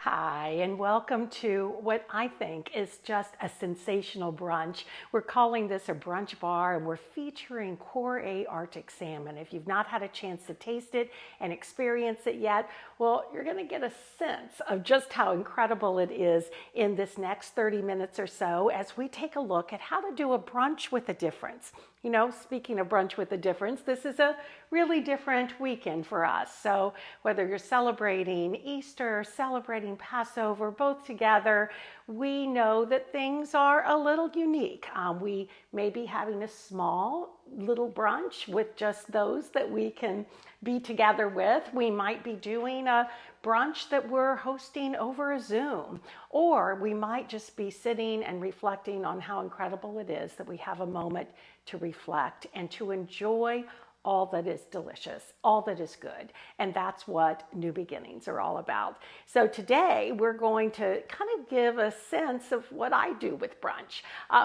Hi, and welcome to what I think is just a sensational brunch. We're calling this a brunch bar, and we're featuring Core A Arctic salmon. If you've not had a chance to taste it and experience it yet, well, you're going to get a sense of just how incredible it is in this next 30 minutes or so as we take a look at how to do a brunch with a difference. You know, speaking of brunch with a difference, this is a really different weekend for us. So whether you're celebrating Easter, celebrating Passover, both together, we know that things are a little unique. We may be having a small little brunch with just those that we can be together with. We might be doing a brunch that we're hosting over a Zoom, or we might just be sitting and reflecting on how incredible it is that we have a moment to reflect and to enjoy all that is delicious, all that is good. And that's what New Beginnings are all about. So today we're going to kind of give a sense of what I do with brunch.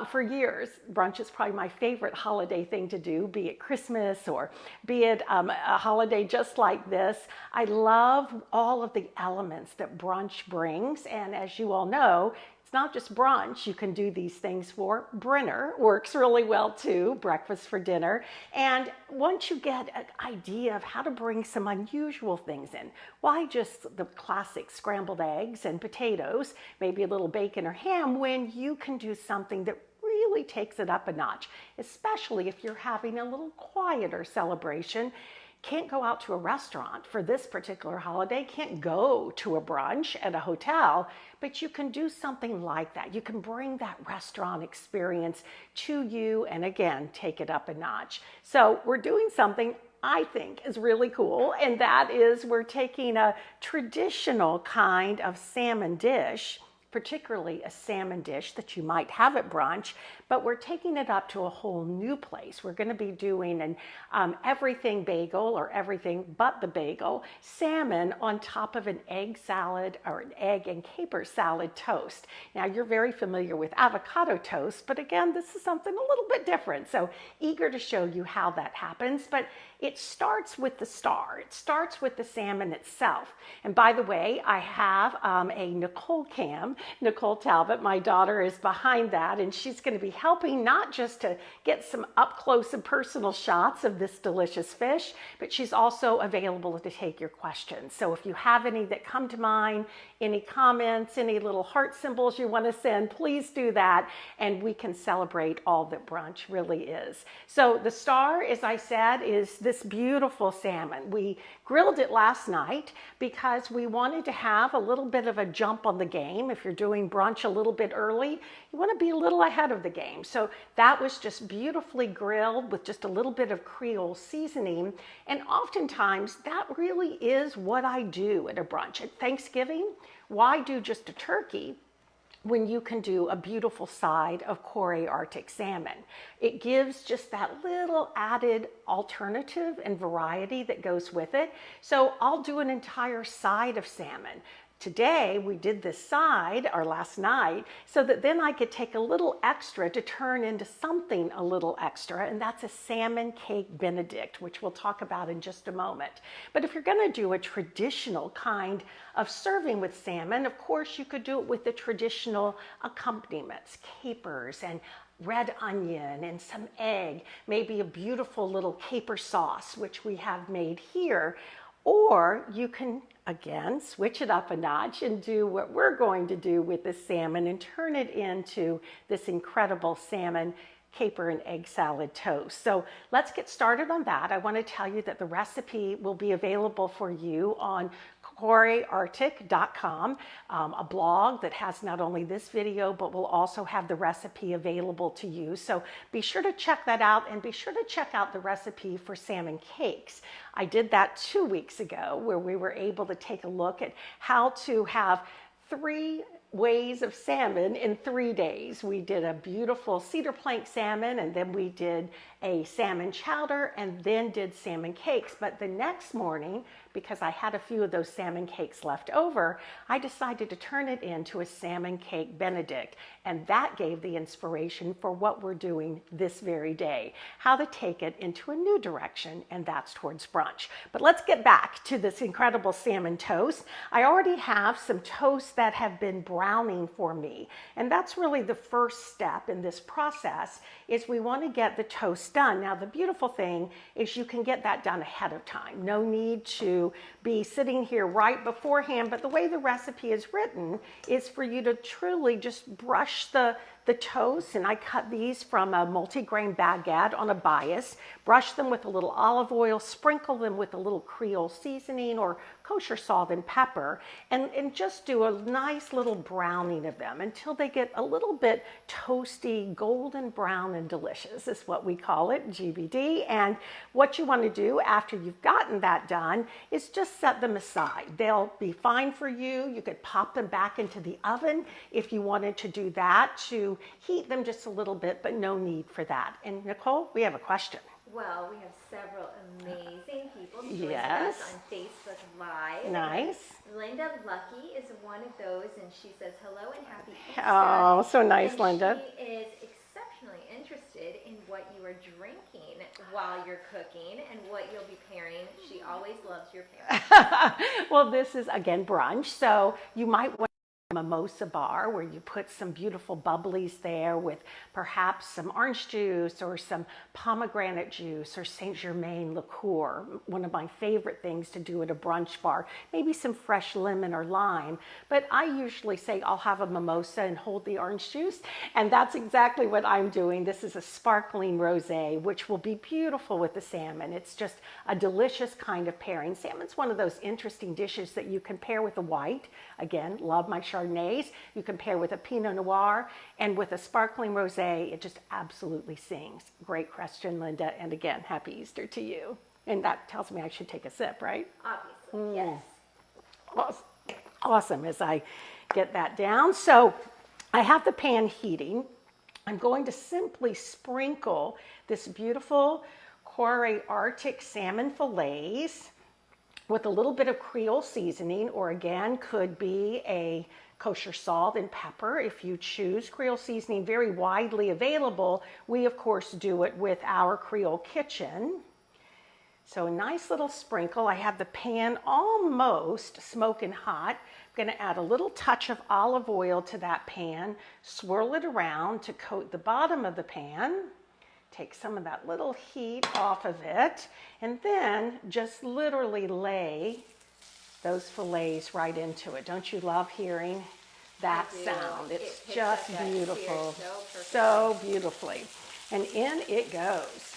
For years, brunch is probably my favorite holiday thing to do, be it Christmas or be it a holiday just like this. I love all of the elements that brunch brings. And as you all know, it's not just brunch. You can do these things for dinner. Works really well too, breakfast for dinner. And once you get an idea of how to bring some unusual things in, why just the classic scrambled eggs and potatoes, maybe a little bacon or ham, when you can do something that really takes it up a notch, especially if you're having a little quieter celebration. Can't go out to a restaurant for this particular holiday, can't go to a brunch at a hotel, but you can do something like that. You can bring that restaurant experience to you and again, take it up a notch. So we're doing something I think is really cool, and that is we're taking a traditional kind of salmon dish, particularly a salmon dish that you might have at brunch, but we're taking it up to a whole new place. We're going to be doing an everything bagel, or everything but the bagel, salmon on top of an egg salad or an egg and caper salad toast. Now you're very familiar with avocado toast, but again, this is something a little bit different. So eager to show you how that happens, but it starts with the star. It starts with the salmon itself. And by the way, I have a Nicole cam. Nicole Talbot, my daughter, is behind that, and she's going to be helping not just to get some up close and personal shots of this delicious fish, but she's also available to take your questions. So if you have any that come to mind, any comments, any little heart symbols you want to send, please do that, and we can celebrate all that brunch really is. So the star, as I said, is this beautiful salmon. We grilled it last night because we wanted to have a little bit of a jump on the game. If you're doing brunch a little bit early, you want to be a little ahead of the game. So that was just beautifully grilled with just a little bit of Creole seasoning. And oftentimes that really is what I do at a brunch. At Thanksgiving, why do just a turkey when you can do a beautiful side of Core Arctic salmon? It gives just that little added alternative and variety that goes with it. So I'll do an entire side of salmon. Today we did this side, or last night, so that then I could take a little extra to turn into something a little extra, and that's a salmon cake Benedict, which we'll talk about in just a moment. But if you're going to do a traditional kind of serving with salmon, of course you could do it with the traditional accompaniments, capers and red onion and some egg, maybe a beautiful little caper sauce, which we have made here. Or you can, again, switch it up a notch and do what we're going to do with the salmon and turn it into this incredible salmon caper and egg salad toast. So let's get started on that. I want to tell you that the recipe will be available for you on corearctic.com, a blog that has not only this video, but will also have the recipe available to you. So be sure to check that out, and be sure to check out the recipe for salmon cakes. I did that 2 weeks ago, where we were able to take a look at how to have 3 ways of salmon in 3 days. We did a beautiful cedar plank salmon, and then we did a salmon chowder, and then did salmon cakes. But the next morning, because I had a few of those salmon cakes left over, I decided to turn it into a salmon cake Benedict. And that gave the inspiration for what we're doing this very day, how to take it into a new direction, and that's towards brunch. But let's get back to this incredible salmon toast. I already have some toast that have been browning for me, and that's really the first step in this process, is we want to get the toast done. Now, the beautiful thing is you can get that done ahead of time. No need to be sitting here right beforehand, but the way the recipe is written is for you to truly just brush the toast, and I cut these from a multi-grain baguette on a bias, brush them with a little olive oil, sprinkle them with a little Creole seasoning or kosher salt and pepper, and just do a nice little browning of them until they get a little bit toasty, golden brown and delicious is what we call it, GBD. And what you want to do after you've gotten that done is just set them aside. They'll be fine for you. You could pop them back into the oven if you wanted to do that, to heat them just a little bit, but no need for that. And Nicole, we have a question. Well, we have several amazing people joining us on Facebook Live. Nice. Linda Lucky is one of those, and she says hello and happy Easter. Oh, so nice, and Linda. She is exceptionally interested in what you are drinking while you're cooking and what you'll be pairing. She always loves your pairing. Well, this is, again, brunch, so you might want mimosa bar where you put some beautiful bubblies there with perhaps some orange juice or some pomegranate juice or Saint Germain liqueur, one of my favorite things to do at a brunch bar, maybe some fresh lemon or lime. But I usually say I'll have a mimosa and hold the orange juice, and that's exactly what I'm doing. This is a sparkling rosé, which will be beautiful with the salmon. It's just a delicious kind of pairing. Salmon's one of those interesting dishes that you can pair with a white. Again, love my Chardonnays. You can pair with a Pinot Noir, and with a sparkling rosé, it just absolutely sings. Great question, Linda. And again, happy Easter to you. And that tells me I should take a sip, right? Obviously, yes. Awesome, as I get that down. So I have the pan heating. I'm going to simply sprinkle this beautiful Quarry Arctic salmon fillets with a little bit of Creole seasoning, or again, could be a kosher salt and pepper if you choose. Creole seasoning, very widely available. We, of course, do it with our Creole Kitchen. So a nice little sprinkle. I have the pan almost smoking hot. I'm going to add a little touch of olive oil to that pan, swirl it around to coat the bottom of the pan. Take some of that little heat off of it, and then just literally lay those fillets right into it. Don't you love hearing that sound? It's just beautiful, so beautifully. And in it goes.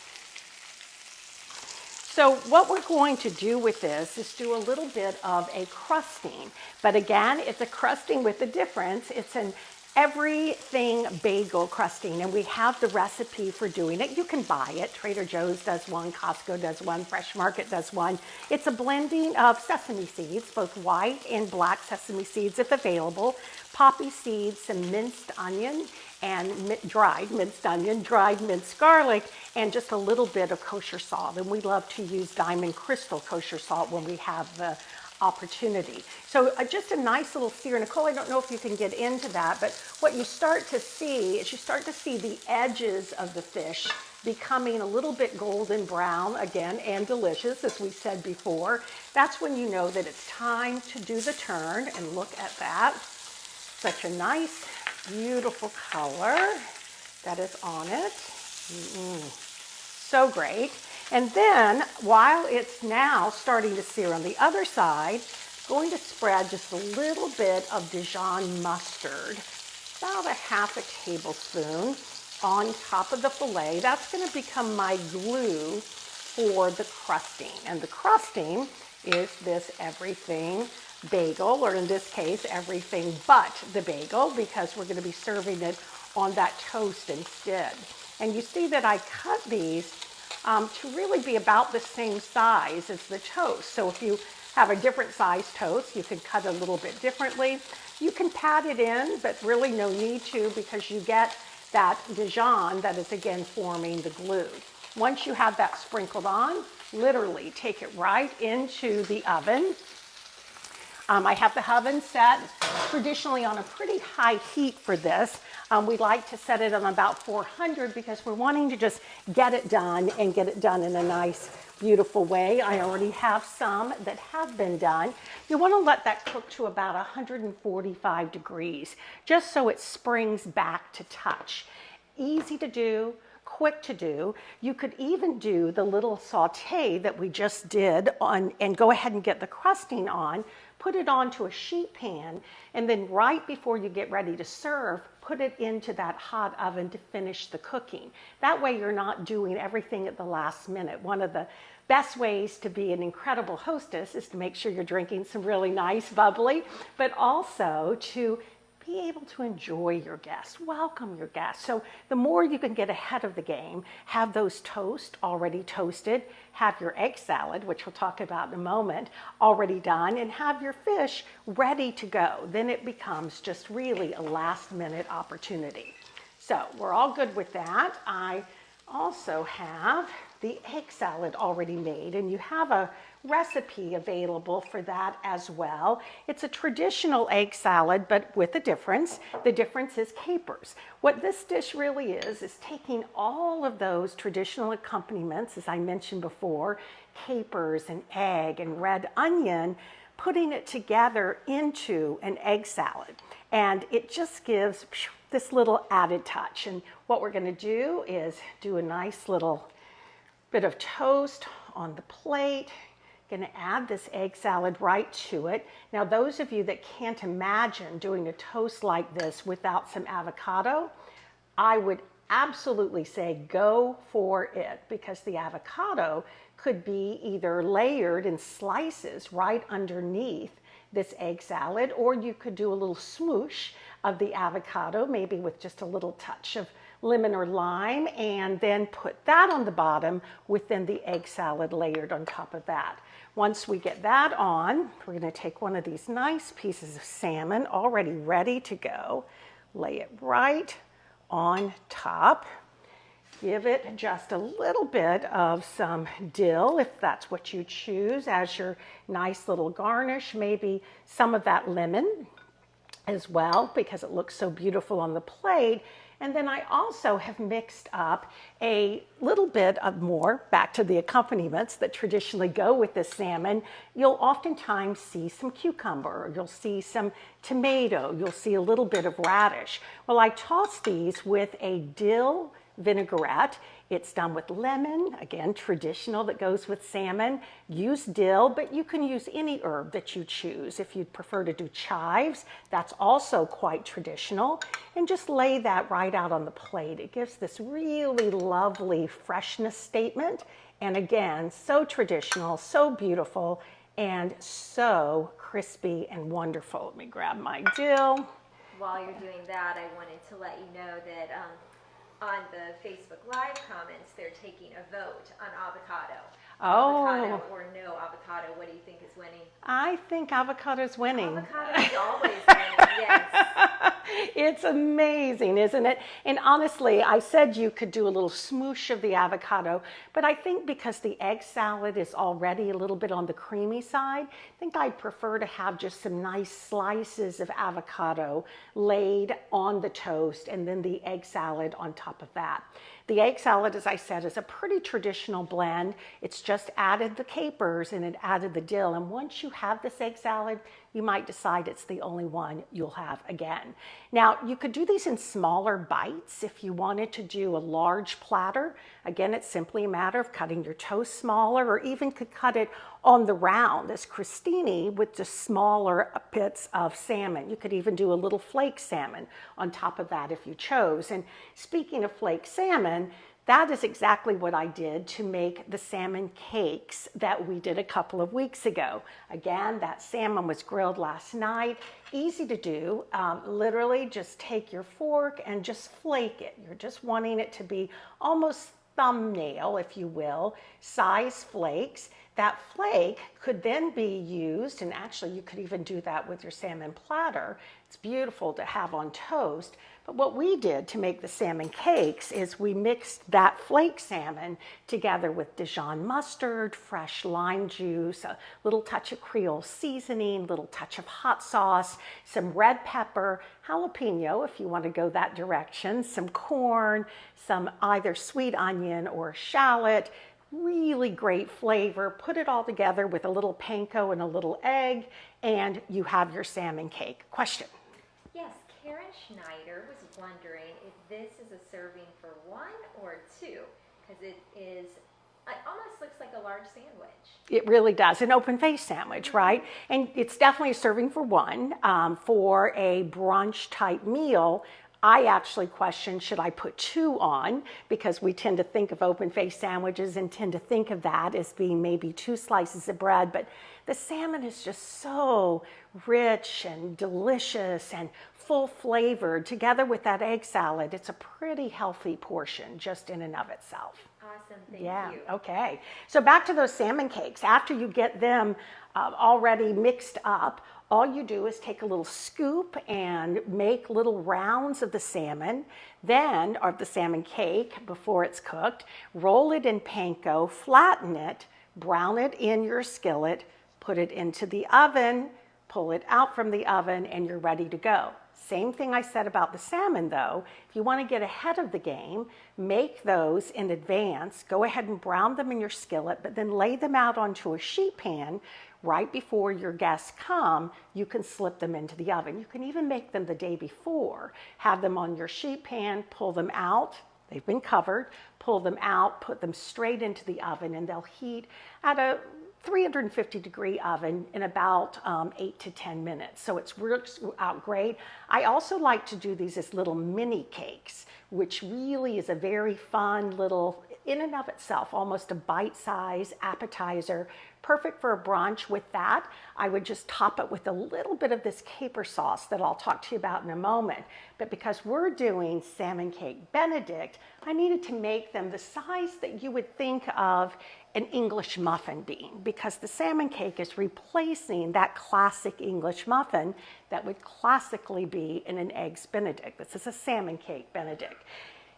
So what we're going to do with this is do a little bit of a crusting. But again, it's a crusting with a difference. It's an everything bagel crusting, and we have the recipe for doing it. You can buy it. Trader Joe's does one, Costco does one, Fresh Market does one. It's a blending of sesame seeds, both white and black sesame seeds if available, poppy seeds, some minced onion, and dried minced onion, dried minced garlic, and just a little bit of kosher salt. And we love to use Diamond Crystal kosher salt when we have the opportunity. So just a nice little sear. Nicole, I don't know if you can get into that, but what you start to see is you start to see the edges of the fish becoming a little bit golden brown again, and delicious, as we said before. That's when you know that it's time to do the turn, and look at that. Such a nice, beautiful color that is on it. So great. And then, while it's now starting to sear on the other side, I'm going to spread just a little bit of Dijon mustard, about a half a tablespoon, on top of the filet. That's going to become my glue for the crusting. And the crusting is this everything bagel, or in this case, everything but the bagel, because we're going to be serving it on that toast instead. And you see that I cut these to really be about the same size as the toast. So if you have a different size toast, you can cut a little bit differently. You can pat it in, but really no need to, because you get that Dijon that is again forming the glue. Once you have that sprinkled on, literally take it right into the oven. I have the oven set traditionally on a pretty high heat for this. We like to set it on about 400 because we're wanting to just get it done and get it done in a nice, beautiful way. I already have some that have been done. You want to let that cook to about 145 degrees, just so it springs back to touch. Easy to do, quick to do. You could even do the little saute that we just did on and go ahead and get the crusting on, put it onto a sheet pan, and then right before you get ready to serve, put it into that hot oven to finish the cooking. That way you're not doing everything at the last minute. One of the best ways to be an incredible hostess is to make sure you're drinking some really nice bubbly, but also to be able to enjoy your guests, welcome your guests. So the more you can get ahead of the game, have those toast already toasted, have your egg salad, which we'll talk about in a moment, already done, and have your fish ready to go. Then it becomes just really a last minute opportunity. So we're all good with that. I also have the egg salad already made, and you have a recipe available for that as well. It's a traditional egg salad, but with a difference. The difference is capers. What this dish really is taking all of those traditional accompaniments, as I mentioned before, capers and egg and red onion, putting it together into an egg salad. And it just gives this little added touch. And what we're going to do is do a nice little bit of toast on the plate. Going to add this egg salad right to it. Now, those of you that can't imagine doing a toast like this without some avocado, I would absolutely say go for it, because the avocado could be either layered in slices right underneath this egg salad, or you could do a little smoosh of the avocado, maybe with just a little touch of lemon or lime, and then put that on the bottom within the egg salad layered on top of that. Once we get that on, we're going to take one of these nice pieces of salmon already ready to go, lay it right on top. Give it just a little bit of some dill, if that's what you choose, as your nice little garnish. Maybe some of that lemon as well, because it looks so beautiful on the plate. And then I also have mixed up a little bit of more, back to the accompaniments that traditionally go with the salmon. You'll oftentimes see some cucumber, you'll see some tomato, you'll see a little bit of radish. Well, I toss these with a dill vinaigrette. It's done with lemon, again, traditional that goes with salmon. Use dill, but you can use any herb that you choose. If you'd prefer to do chives, that's also quite traditional. And just lay that right out on the plate. It gives this really lovely freshness statement. And again, so traditional, so beautiful, and so crispy and wonderful. Let me grab my dill. While you're doing that, I wanted to let you know that on the Facebook Live comments, they're taking a vote on avocado. Oh. Avocado or no avocado. What do you think is winning? I think avocado's winning. Avocado is always winning, yes. It's amazing, isn't it? And honestly, I said you could do a little smoosh of the avocado, but I think because the egg salad is already a little bit on the creamy side, I think I'd prefer to have just some nice slices of avocado laid on the toast and then the egg salad on top of that. The egg salad, as I said, is a pretty traditional blend. It's just added the capers and it added the dill. And once you have this egg salad, you might decide it's the only one you'll have again. Now, you could do these in smaller bites if you wanted to do a large platter. Again, it's simply a matter of cutting your toast smaller, or even could cut it on the round as crostini with just smaller bits of salmon. You could even do a little flake salmon on top of that if you chose. And speaking of flake salmon, that is exactly what I did to make the salmon cakes that we did a couple of weeks ago. Again, that salmon was grilled last night. Easy to do. Literally just take your fork and just flake it. You're just wanting it to be almost thumbnail, if you will, size flakes. That flake could then be used, and actually you could even do that with your salmon platter. It's beautiful to have on toast. But what we did to make the salmon cakes is we mixed that flake salmon together with Dijon mustard, fresh lime juice, a little touch of Creole seasoning, little touch of hot sauce, some red pepper, jalapeno if you want to go that direction, some corn, some either sweet onion or shallot. Really great flavor. Put it all together with a little panko and a little egg, and you have your salmon cake. Question? Yes, Karen Schneider was wondering if this is a serving for 1 or 2, because it almost looks like a large sandwich. It really does. An open face sandwich, right? And it's definitely a serving for 1. For a brunch type meal, I actually question, should I put 2 on? Because we tend to think of open face sandwiches and tend to think of that as being maybe 2 slices of bread. But the salmon is just so rich and delicious and full flavored. Together with that egg salad, it's a pretty healthy portion just in and of itself. Awesome, thank you. Okay. So back to those salmon cakes. After you get them already mixed up, all you do is take a little scoop and make little rounds of the salmon, then of the salmon cake before it's cooked, roll it in panko, flatten it, brown it in your skillet, put it into the oven, pull it out from the oven, and you're ready to go. Same thing I said about the salmon though. If you want to get ahead of the game, make those in advance. Go ahead and brown them in your skillet, but then lay them out onto a sheet pan right before your guests come. You can slip them into the oven. You can even make them the day before. Have them on your sheet pan, pull them out. They've been covered. Pull them out, put them straight into the oven, and they'll heat at a 350 degree oven in about 8 to 10 minutes. So it's works out great. I also like to do these as little mini cakes, which really is a very fun little, in and of itself, almost a bite-sized appetizer. Perfect for a brunch. With that, I would just top it with a little bit of this caper sauce that I'll talk to you about in a moment. But because we're doing salmon cake Benedict, I needed to make them the size that you would think of an English muffin being, because the salmon cake is replacing that classic English muffin that would classically be in an eggs Benedict. This is a salmon cake Benedict.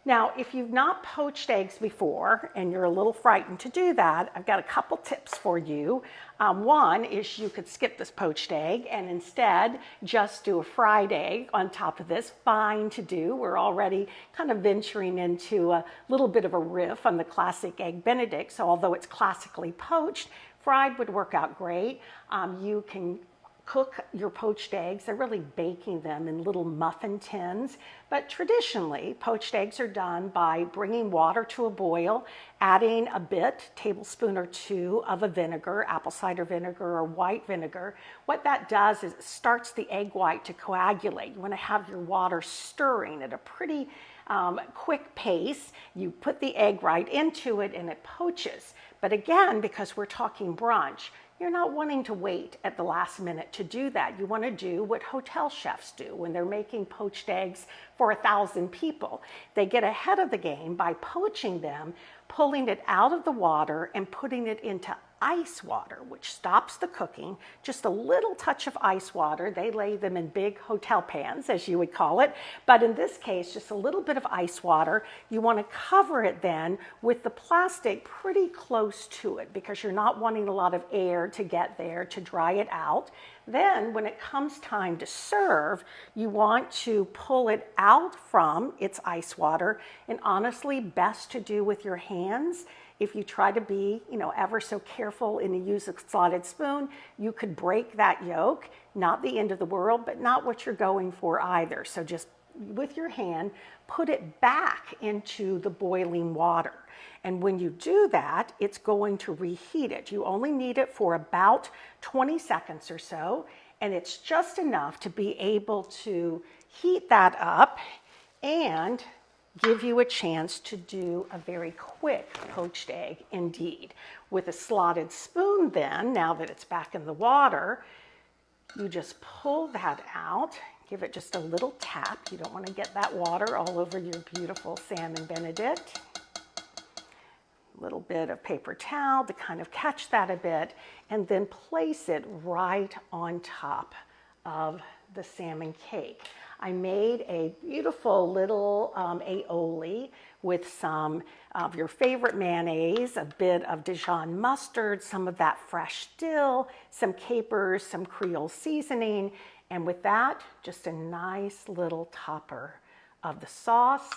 Now, if you've not poached eggs before and you're a little frightened to do that, I've got a couple tips for you. One is you could skip this poached egg and instead just do a fried egg on top of this. Fine to do. We're already kind of venturing into a little bit of a riff on the classic egg Benedict. So although it's classically poached, fried would work out great. You can cook your poached eggs. They're really baking them in little muffin tins. But traditionally, poached eggs are done by bringing water to a boil, adding a tablespoon or 2 of a vinegar, apple cider vinegar or white vinegar. What that does is it starts the egg white to coagulate. You want to have your water stirring at a pretty quick pace. You put the egg right into it and it poaches. But again, because we're talking brunch, you're not wanting to wait at the last minute to do that. You want to do what hotel chefs do when they're making poached eggs for 1,000 people. They get ahead of the game by poaching them, pulling it out of the water and putting it into ice water, which stops the cooking. Just a little touch of ice water. They lay them in big hotel pans, as you would call it. But in this case, just a little bit of ice water. You want to cover it then with the plastic pretty close to it because you're not wanting a lot of air to get there to dry it out. Then when it comes time to serve, you want to pull it out from its ice water, and honestly, best to do with your hands. If you try to be, ever so careful and you use a slotted spoon, you could break that yolk. Not the end of the world, but not what you're going for either. So just with your hand, put it back into the boiling water. And when you do that, it's going to reheat it. You only need it for about 20 seconds or so, and it's just enough to be able to heat that up and give you a chance to do a very quick poached egg indeed. With a slotted spoon then, now that it's back in the water, you just pull that out, give it just a little tap. You don't want to get that water all over your beautiful salmon Benedict. little bit of paper towel to kind of catch that a bit, and then place it right on top of the salmon cake. I made a beautiful little aioli with some of your favorite mayonnaise, a bit of Dijon mustard, some of that fresh dill, some capers, some Creole seasoning, and with that, just a nice little topper of the sauce,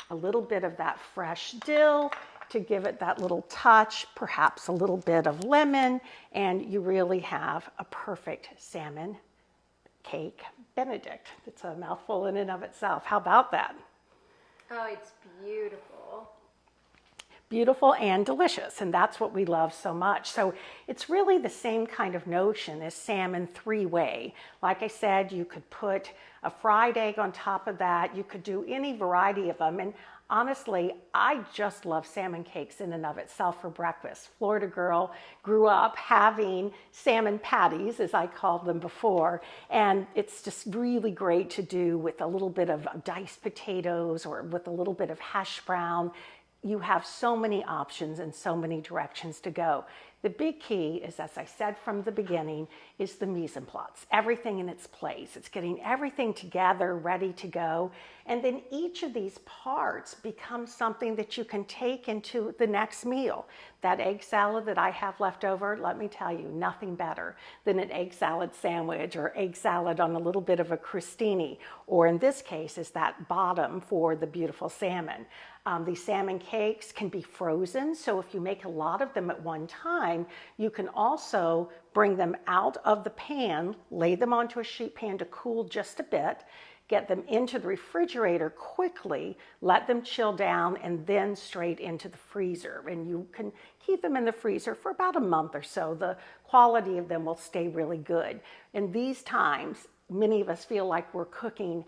a little bit of that fresh dill to give it that little touch, perhaps a little bit of lemon, and you really have a perfect salmon cake Benedict. It's a mouthful in and of itself. How about that? Oh, it's beautiful. Beautiful and delicious, and that's what we love so much. So it's really the same kind of notion as salmon three-way. Like I said, you could put a fried egg on top of that. You could do any variety of them. And honestly, I just love salmon cakes in and of itself for breakfast. Florida girl, grew up having salmon patties, as I called them before, and it's just really great to do with a little bit of diced potatoes or with a little bit of hash brown. You have so many options and so many directions to go. The big key is, as I said from the beginning, is the mise en place. Everything in its place. It's getting everything together, ready to go. And then each of these parts becomes something that you can take into the next meal. That egg salad that I have left over, let me tell you, nothing better than an egg salad sandwich or egg salad on a little bit of a crostini, or in this case is that bottom for the beautiful salmon. These salmon cakes can be frozen, so if you make a lot of them at one time, you can also bring them out of the pan, lay them onto a sheet pan to cool just a bit, get them into the refrigerator quickly, let them chill down, and then straight into the freezer. And you can keep them in the freezer for about a month or so. The quality of them will stay really good. In these times, many of us feel like we're cooking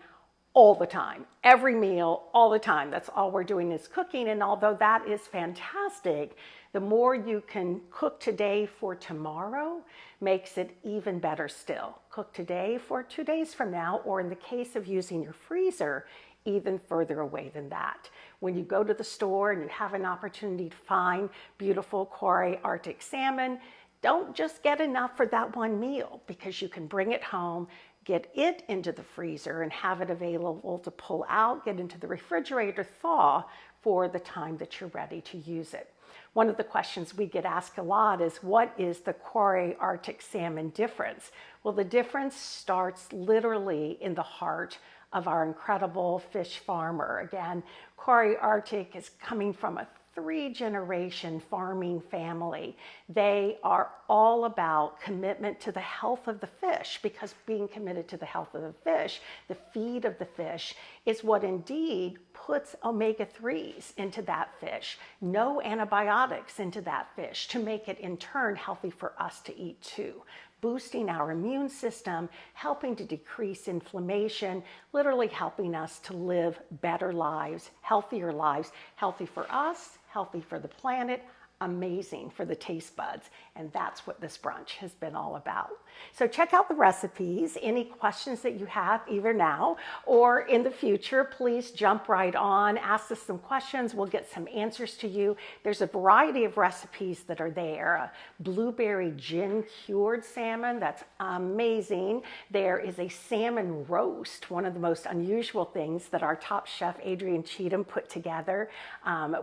all the time, every meal, all the time. That's all we're doing is cooking. And although that is fantastic, the more you can cook today for tomorrow makes it even better still. Cook today for 2 days from now, or in the case of using your freezer, even further away than that. When you go to the store and you have an opportunity to find beautiful Quarry Arctic salmon, don't just get enough for that one meal, because you can bring it home, get it into the freezer and have it available to pull out, get into the refrigerator, thaw for the time that you're ready to use it. One of the questions we get asked a lot is, what is the Quarry Arctic salmon difference? Well, the difference starts literally in the heart of our incredible fish farmer. Again, Quarry Arctic is coming from a 3-generation farming family. They are all about commitment to the health of the fish, because being committed to the health of the fish, the feed of the fish, is what indeed puts omega-3s into that fish, no antibiotics into that fish, to make it in turn healthy for us to eat too. Boosting our immune system, helping to decrease inflammation, literally helping us to live better lives, healthy for us, healthy for the planet, amazing for the taste buds. And that's what this brunch has been all about. So check out the recipes. Any questions that you have, either now or in the future, please jump right on, ask us some questions. We'll get some answers to you. There's a variety of recipes that are there. A blueberry gin cured salmon, that's amazing. There is a salmon roast, one of the most unusual things that our top chef Adrian Cheatham put together.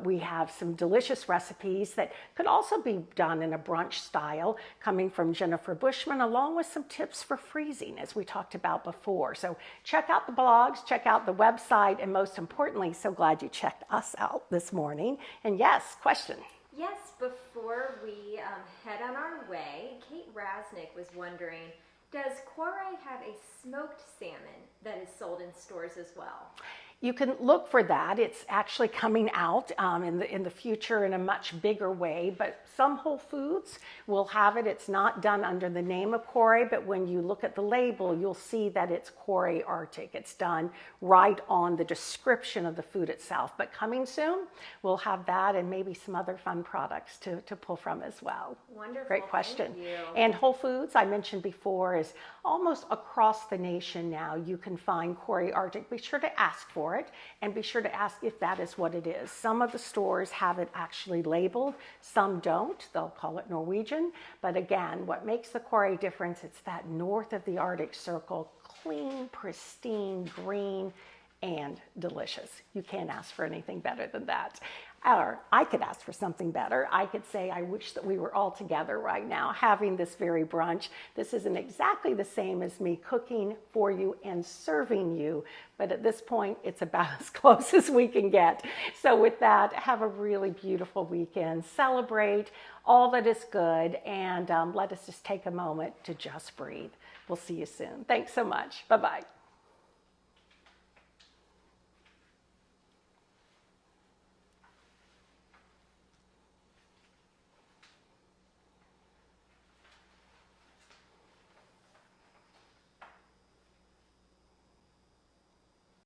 We have some delicious recipes that could also be done in a brunch style, coming from Jennifer Bushman, along with some tips for freezing, as we talked about before. So check out the blogs, check out the website, and most importantly, so glad you checked us out this morning. And yes, question. Yes, before we head on our way, Kate Rasnick was wondering, does Quarry have a smoked salmon that is sold in stores as well? You can look for that. It's actually coming out in the future in a much bigger way, but some Whole Foods will have it. It's not done under the name of Quarry, but when you look at the label, you'll see that it's Quarry Arctic. It's done right on the description of the food itself. But coming soon, we'll have that and maybe some other fun products to pull from as well. Wonderful. Great question. Thank you. And Whole Foods, I mentioned before, is almost across the nation now. You can find Quarry Arctic. Be sure to ask for for it, and be sure to ask if that is what it is. Some of the stores have it actually labeled, some don't. They'll call it Norwegian. But again, what makes the Kåre difference, it's that north of the Arctic Circle, clean, pristine, green, and delicious. You can't ask for anything better than that. Or I could ask for something better. I could say, I wish that we were all together right now having this very brunch. This isn't exactly the same as me cooking for you and serving you, but at this point, it's about as close as we can get. So with that, have a really beautiful weekend. Celebrate all that is good, and let us just take a moment to just breathe. We'll see you soon. Thanks so much. Bye-bye.